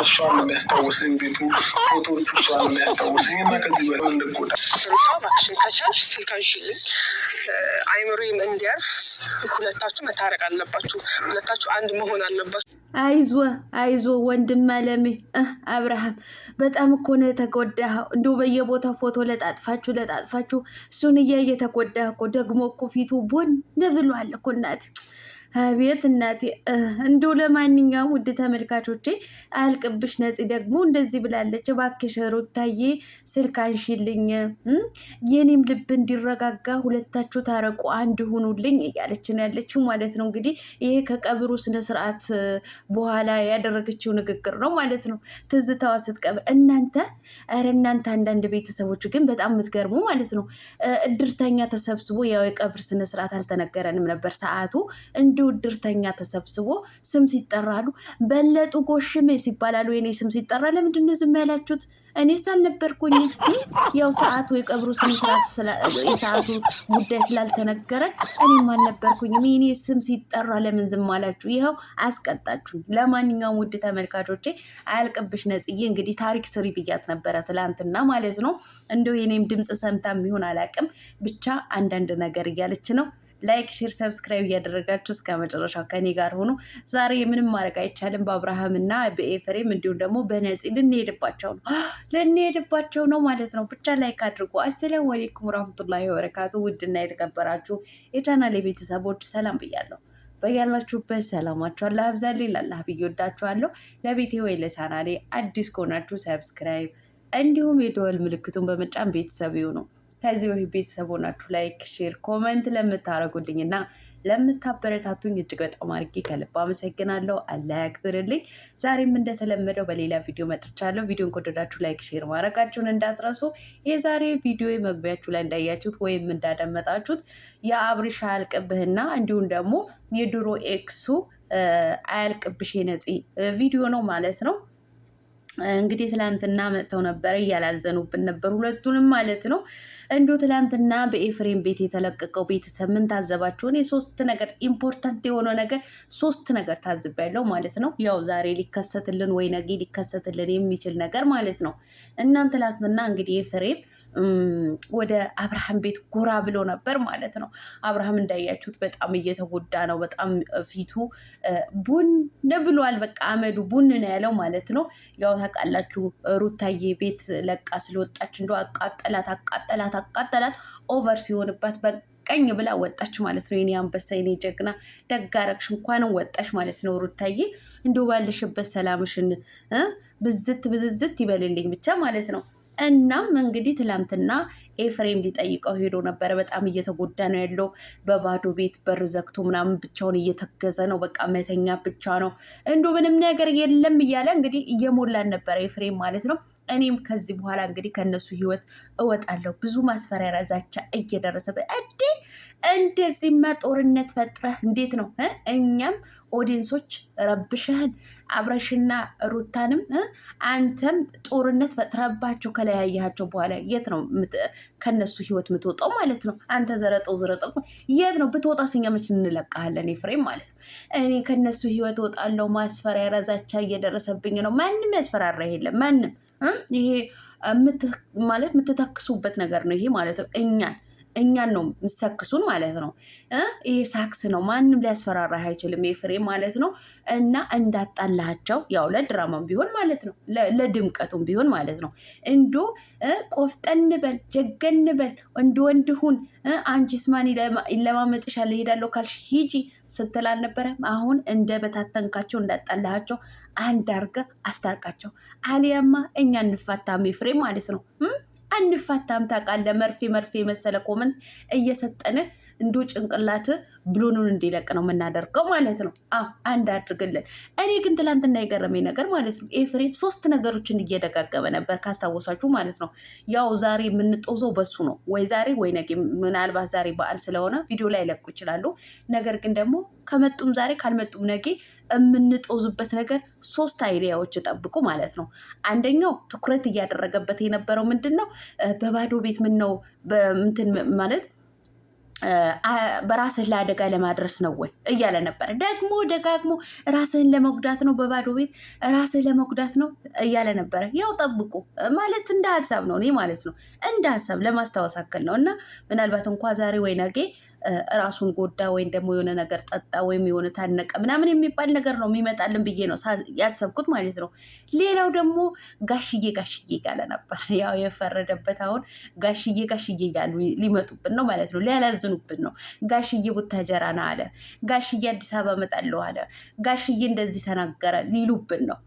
እሷን ነው የሚያስታውሰኝ። ቤቱ ፎቶዎቹ እሷን ነው የሚያስታውሰኝ እና ከዚህ በላይ እንደጎዳ ሩታ እባክሽን ከቻልሽ ስልክ አንሺልኝ፣ አይምሮዬም እንዲያርፍ። ሁለታችሁ መታረቅ አለባችሁ። ሁለታችሁ አንድ መሆን አለባችሁ። አይዞ ወንድም አለሜ አብርሃም በጣም እኮ ነው የተጎዳኸው። እንዲሁ በየቦታው ፎቶ ለጣጥፋችሁ እሱን እያየ የተጎዳህ እኮ። ደግሞ እኮ ፊቱ ቦን ብሏል እኮ እናቴ። አቤት እናቴ። እንዲሁ ለማንኛውም ውድ ተመልካቾቼ አያልቅብሽ። ነፂ ደግሞ እንደዚህ ብላለች፣ እባክሽ ሩታዬ ስልክ አንሺልኝ፣ የኔም ልብ እንዲረጋጋ ሁለታችሁ ታረቁ፣ አንድ ሁኑልኝ እያለች ነው ያለችው ማለት ነው። እንግዲህ ይሄ ከቀብሩ ስነስርዓት በኋላ ያደረገችው ንግግር ነው ማለት ነው። ትዝታዋ ስትቀብር እናንተ አንዳንድ ቤተሰቦች ግን በጣም የምትገርሙ ማለት ነው። እድርተኛ ተሰብስቦ ያው የቀብር ስነስርዓት አልተነገረንም ነበር ሰዓቱ። እንዲሁ እድርተኛ ተሰብስቦ ስም ሲጠራሉ በለጡ ጎሽሜ ሲባላሉ። የኔ ስም ሲጠራ ለምንድን ነው ዝም ያላችሁት? እኔስ አልነበርኩኝ። ያው ሰዓቱ የቀብሩ ስነስርዓት የሰዓቱ ጉዳይ ስላልተነገረን እኔም አልነበርኩኝም። የኔ ስም ሲጠራ ለምን ዝም አላችሁ? ይኸው አስቀጣችሁ። ለማንኛውም ውድ ተመልካቾቼ አያልቅብሽ ነጽዬ። እንግዲህ ታሪክ ስሪ ብያት ነበረ ትላንትና ማለት ነው። እንደው የኔም ድምፅ ሰምታ የሚሆን አላቅም፣ ብቻ አንዳንድ ነገር እያለች ነው። ላይክ፣ ሼር፣ ሰብስክራይብ እያደረጋችሁ እስከ መጨረሻው ከኔ ጋር ሆኖ ዛሬ ምንም ማድረግ አይቻልም። በአብርሃም እና በኤፍሬም እንዲሁም ደግሞ በነፂ ልንሄድባቸው ነው ማለት ነው። ብቻ ላይክ አድርጉ። አሰላሙ አለይኩም ወራህመቱላሂ ወበረካቱ። ውድና የተከበራችሁ የቻናሌ ቤተሰቦች ሰላም ብያለሁ። በያላችሁበት ሰላማችሁ አላህ ያብዛልኝ። ላላህ ብዬ ወዳችኋለሁ። ለቤቴ ወይ ለቻናሌ አዲስ ከሆናችሁ ሰብስክራይብ እንዲሁም የደወል ምልክቱን በመጫን ቤተሰብ ይሁኑ። ከዚህ በፊት ቤተሰብ ሆናችሁ ላይክ፣ ሼር፣ ኮመንት ለምታደርጉልኝ እና ለምታበረታቱኝ እጅግ በጣም አድርጌ ከልብ አመሰግናለሁ። አላህ ያክብርልኝ። ዛሬም እንደተለመደው በሌላ ቪዲዮ መጥቻለሁ። ቪዲዮን ከወደዳችሁ ላይክ፣ ሼር ማድረጋችሁን እንዳትረሱ። የዛሬ ቪዲዮ መግቢያችሁ ላይ እንዳያችሁት ወይም እንዳደመጣችሁት የአብርሽ አያልቅብህና እንዲሁም ደግሞ የድሮ ኤክሱ አያልቅብሽ የነፂ ቪዲዮ ነው ማለት ነው። እንግዲህ ትላንትና መጥተው ነበረ፣ እያላዘኑብን ነበር ሁለቱንም ማለት ነው። እንዲሁ ትላንትና በኤፍሬም ቤት የተለቀቀው ቤተሰብ ምን ታዘባችሁ? እኔ ሶስት ነገር ኢምፖርታንት የሆነ ነገር ሶስት ነገር ታዝቤያለሁ ማለት ነው። ያው ዛሬ ሊከሰትልን ወይ ነገ ሊከሰትልን የሚችል ነገር ማለት ነው። እናም ትላንትና እንግዲህ ኤፍሬም ወደ አብርሃም ቤት ጎራ ብሎ ነበር ማለት ነው። አብርሃም እንዳያችሁት በጣም እየተጎዳ ነው። በጣም ፊቱ ቡን ብሏል። በቃ አመዱ ቡን ነው ያለው ማለት ነው። ያው ታውቃላችሁ ሩታዬ ቤት ለቃ ስለወጣች እንደው አቃጠላት ኦቨር ሲሆንባት በቀኝ ብላ ወጣች ማለት ነው። የኔ አንበሳ የኔ ጀግና ደጋረግሽ እንኳንም ወጣሽ ማለት ነው ሩታዬ። እንደው ባለሽበት ሰላምሽን ብዝዝት ይበልልኝ ብቻ ማለት ነው። እናም እንግዲህ ትላንትና ኤፍሬም ሊጠይቀው ሄዶ ነበረ። በጣም እየተጎዳ ነው ያለው። በባዶ ቤት በር ዘግቶ ምናምን ብቻውን እየተገዘ ነው። በቃ መተኛ ብቻ ነው፣ እንዶ ምንም ነገር የለም እያለ እንግዲህ እየሞላን ነበረ ኤፍሬም ማለት ነው። እኔም ከዚህ በኋላ እንግዲህ ከነሱ ህይወት እወጣለሁ። ብዙ ማስፈራሪያ ዛቻ እየደረሰበት እንደዚህማ ጦርነት ፈጥረህ እንዴት ነው? እኛም ኦዲየንሶች ረብሸህን አብረሽና ሩታንም አንተም ጦርነት ፈጥረባቸው ከለያያቸው በኋላ የት ነው ከነሱ ህይወት የምትወጣው ማለት ነው? አንተ ዘረጠው የት ነው ብትወጣ? እኛ መች እንለቃለን ኤፍሬም ማለት ነው። እኔ ከነሱ ህይወት እወጣለሁ። ማስፈራሪያ ዛቻ እየደረሰብኝ ነው። ማንም ያስፈራራ የለም ማንም። ይሄ ማለት የምትተክሱበት ነገር ነው ይሄ ማለት ነው። እኛን ነው የምትሰክሱን ማለት ነው። ይሄ ሳክስ ነው። ማንም ሊያስፈራራ አይችልም ኤፍሬም ማለት ነው። እና እንዳጣላቸው ያው ለድራማም ቢሆን ማለት ነው፣ ለድምቀቱም ቢሆን ማለት ነው። እንዶ ቆፍጠን በል ጀገን በል ወንድ ሁን። አንቺስ ማን ይለማመጥሻል? እሄዳለሁ ካልሽ ሂጂ ስትል አልነበረም? አሁን እንደ በታተንካቸው እንዳጣላቸው አንድ አድርገህ አስታርቃቸው። አሊያማ እኛ እንፋታም ኤፍሬም ማለት ነው። አንፋታም ታውቃለህ። መርፌ የመሰለ ኮመንት እየሰጠን እንዶ ጭንቅላት ብሎኑን እንዲለቅ ነው የምናደርገው ማለት ነው። አንድ አድርግልን። እኔ ግን ትላንትና የገረመኝ ነገር ማለት ነው ኤፍሬም ሶስት ነገሮችን እየደጋገመ ነበር ካስታወሳችሁ ማለት ነው። ያው ዛሬ የምንጦዘው በሱ ነው፣ ወይ ዛሬ ወይ ነገ። ምናልባት ዛሬ በዓል ስለሆነ ቪዲዮ ላይ ለቁ ይችላሉ። ነገር ግን ደግሞ ከመጡም ዛሬ ካልመጡም ነገ የምንጦዙበት ነገር ሶስት አይዲያዎች ጠብቁ ማለት ነው። አንደኛው ትኩረት እያደረገበት የነበረው ምንድን ነው? በባዶ ቤት ምን ነው እንትን ማለት በራስህ ላይ አደጋ ለማድረስ ነው ወይ እያለ ነበረ። ደግሞ ደጋግሞ ራስህን ለመጉዳት ነው፣ በባዶ ቤት ራስህ ለመጉዳት ነው እያለ ነበረ። ያው ጠብቁ ማለት እንደ ሀሳብ ነው፣ እኔ ማለት ነው እንደ ሀሳብ ለማስታወስ አክል ነው። እና ምናልባት እንኳ ዛሬ ወይ ነገ ራሱን ጎዳ ወይም ደግሞ የሆነ ነገር ጠጣ ወይም የሆነ ታነቀ ምናምን የሚባል ነገር ነው የሚመጣልን ብዬ ነው ያሰብኩት ማለት ነው። ሌላው ደግሞ ጋሽዬ እያለ ነበር። ያው የፈረደበት አሁን ጋሽዬ እያሉ ሊመጡብን ነው ማለት ነው። ሊያላዝኑብን ነው። ጋሽዬ ቡታጀራ ና አለ፣ ጋሽዬ አዲስ አበባ እመጣለሁ አለ፣ ጋሽዬ እንደዚህ ተናገረ ሊሉብን ነው።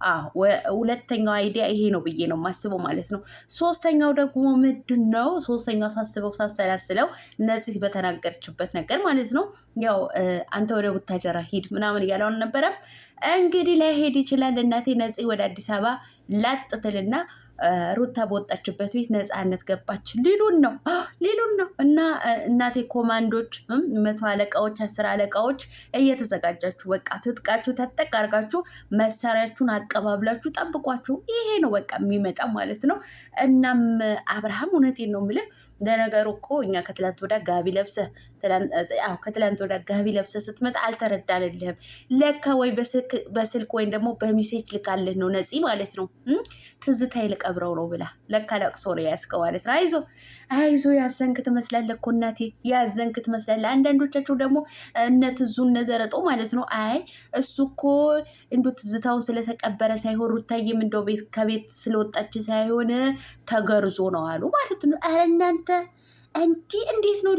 ሁለተኛው አይዲያ ይሄ ነው ብዬ ነው የማስበው ማለት ነው። ሶስተኛው ደግሞ ምንድን ነው? ሶስተኛው ሳስበው ሳሰላስለው ነፂ በተናገረችበት ነገር ማለት ነው። ያው አንተ ወደ ቡታጀራ ሂድ ምናምን እያለውን ነበረ። እንግዲህ ላይሄድ ይችላል። እናቴ ነፂ ወደ አዲስ አበባ ላጥትልና ሩታ በወጣችበት ቤት ነፃነት ገባች ሊሉን ነው እና እናቴ ኮማንዶች፣ 100 አለቃዎች፣ 10 አለቃዎች እየተዘጋጃችሁ በቃ ትጥቃችሁ ተጠቅ አድርጋችሁ መሳሪያችሁን አቀባብላችሁ ጠብቋችሁ። ይሄ ነው በቃ የሚመጣ ማለት ነው። እናም አብርሃም እውነቴን ነው የምልህ። ለነገሩ እኮ እኛ ከትላንት ወዳ ጋቢ ለብሰህ ስትመጣ አልተረዳንልህም። ለካ ወይ በስልክ ወይም ደግሞ በሚሴጅ ልካልህ ነው ነፂ ማለት ነው። ትዝታ ይልቀብረው ነው ብላ ለካ ለቅሶ ነው ያስከው ማለት ነው። አይዞ ያዘንክ ትመስላለህ እኮ እናቴ፣ ያዘንክ ትመስላለህ። አንዳንዶቻችሁ ደግሞ እነ ትዙ እነ ዘረጦ ማለት ነው። አይ እሱ እኮ እንዶ ትዝታውን ስለተቀበረ ሳይሆን ሩታዬም እንደው ከቤት ስለወጣች ሳይሆን ተገርዞ ነው አሉ ማለት ነው። ኧረ እናንተ እንዴት ነው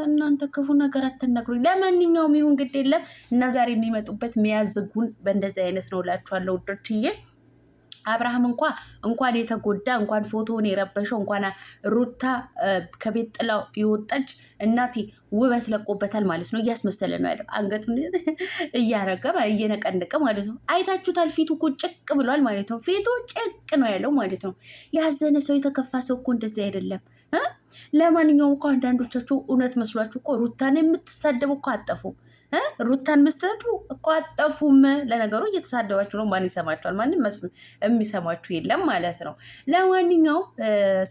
እናንተ ክፉ ነገር አትነግሩኝ። ለማንኛውም ይሁን ግድ የለም እና ዛሬ የሚመጡበት የሚያዝጉን በእንደዚህ አይነት ነው እላችኋለሁ ውዶችዬ። አብርሃም እንኳን የተጎዳ እንኳን ፎቶውን የረበሸው እንኳን ሩታ ከቤት ጥላው የወጣች እናቴ ውበት ለቆበታል ማለት ነው። እያስመሰለ ነው ያለው፣ አንገቱን እያረገ እየነቀነቀ ማለት ነው። አይታችሁታል። ፊቱ እኮ ጭቅ ብሏል ማለት ነው። ፊቱ ጭቅ ነው ያለው ማለት ነው። ያዘነ ሰው የተከፋ ሰው እኮ እንደዚህ አይደለም። ለማንኛውም እኮ አንዳንዶቻችሁ እውነት መስሏችሁ እኮ ሩታን የምትሳደቡ እኮ አጠፉም። ሩታን መስጠቱ እኮ አጠፉም። ለነገሩ እየተሳደባችሁ ነው። ማን ይሰማችኋል? ማንም የሚሰማችሁ የለም ማለት ነው። ለማንኛውም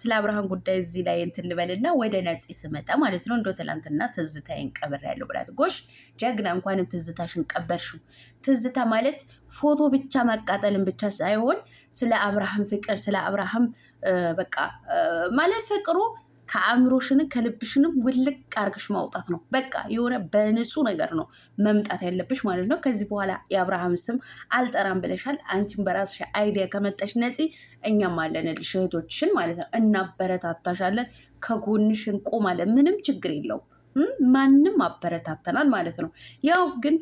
ስለ አብርሃም ጉዳይ እዚህ ላይ እንትን ልበልና ወደ ነፂ ስመጣ ማለት ነው። እንደ ትላንትና ትዝታዬን ቀብሬያለሁ ብላት ጎሽ ጀግና፣ እንኳንም ትዝታሽን ቀበርሽው። ትዝታ ማለት ፎቶ ብቻ ማቃጠልን ብቻ ሳይሆን ስለ አብርሃም ፍቅር፣ ስለ አብርሃም በቃ ማለት ፍቅሩ ከአእምሮሽንም ከልብሽንም ውልቅ አርገሽ ማውጣት ነው። በቃ የሆነ በንጹህ ነገር ነው መምጣት ያለብሽ ማለት ነው። ከዚህ በኋላ የአብርሃም ስም አልጠራም ብለሻል። አንቺን በራስሽ አይዲያ ከመጣሽ ነፂ፣ እኛም አለንልሽ እህቶችሽን ማለት ነው። እናበረታታሻለን፣ ከጎንሽ እንቆማለን። ምንም ችግር የለውም። ማንም አበረታተናል ማለት ነው። ያው ግን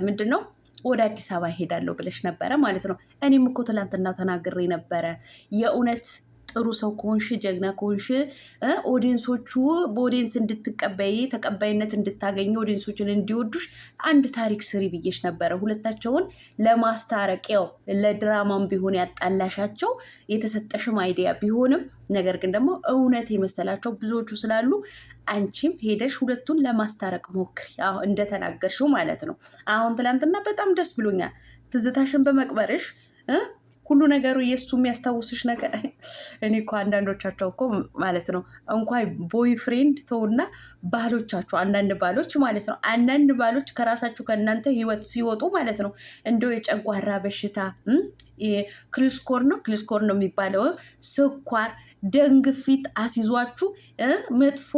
ምንድን ነው ወደ አዲስ አበባ ሄዳለሁ ብለሽ ነበረ ማለት ነው። እኔም እኮ ትላንትና ተናግሬ ነበረ የእውነት ጥሩ ሰው ከሆንሽ ጀግና ከሆንሽ ኦዲየንሶቹ በኦዲየንስ እንድትቀበይ ተቀባይነት እንድታገኝ ኦዲየንሶችን እንዲወዱሽ አንድ ታሪክ ስሪ ብዬሽ ነበረ። ሁለታቸውን ለማስታረቅ ያው ለድራማም ቢሆን ያጣላሻቸው የተሰጠሽም አይዲያ ቢሆንም ነገር ግን ደግሞ እውነት የመሰላቸው ብዙዎቹ ስላሉ አንቺም ሄደሽ ሁለቱን ለማስታረቅ ሞክሪ፣ እንደተናገርሽው ማለት ነው። አሁን ትላንትና በጣም ደስ ብሎኛል ትዝታሽን በመቅበርሽ ሁሉ ነገሩ የእሱ የሚያስታውስሽ ነገር። እኔ እኮ አንዳንዶቻቸው እኮ ማለት ነው እንኳን ቦይ ፍሬንድ ተውና ባሎቻችሁ፣ አንዳንድ ባሎች ማለት ነው አንዳንድ ባሎች ከራሳችሁ ከእናንተ ህይወት ሲወጡ ማለት ነው እንደው የጨጓራ በሽታ ክሊስኮር ነው የሚባለው፣ ስኳር፣ ደም ግፊት አስይዟችሁ መጥፎ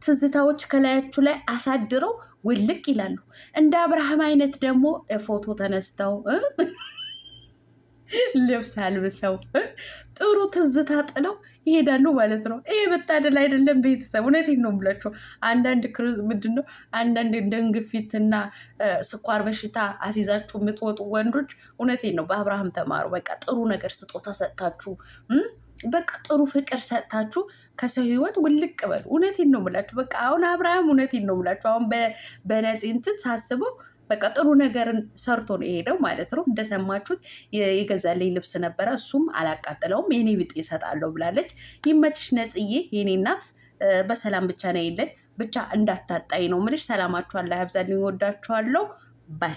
ትዝታዎች ከላያችሁ ላይ አሳድረው ውልቅ ይላሉ። እንደ አብርሃም አይነት ደግሞ ፎቶ ተነስተው ልብስ አልብሰው ጥሩ ትዝታ ጥለው ይሄዳሉ ማለት ነው። ይሄ መታደል አይደለም ቤተሰብ? እውነቴን ነው የምላቸው። አንዳንድ ምንድን ነው አንዳንድ ደም ግፊትና ስኳር በሽታ አስይዛችሁ የምትወጡ ወንዶች እውነቴን ነው በአብርሃም ተማሩ። በቃ ጥሩ ነገር ስጦታ ሰጥታችሁ በቃ ጥሩ ፍቅር ሰጥታችሁ ከሰው ህይወት ውልቅ በሉ። እውነቴን ነው የምላችሁ። በቃ አሁን አብርሃም እውነቴን ነው የምላችሁ። አሁን በነፂ እንትን ሳስበው በቃ ጥሩ ነገርን ሰርቶ ነው የሄደው ማለት ነው። እንደሰማችሁት የገዛልኝ ልብስ ነበረ፣ እሱም አላቃጥለውም፣ የኔ ብጤ እሰጣለሁ ብላለች። ይመችሽ ነጽዬ፣ የኔ እናት። በሰላም ብቻ ነው የለን፣ ብቻ እንዳታጣይ ነው የምልሽ። ሰላማችሁ አላህ ያብዛልኝ። ወዳችኋለሁ። ባይ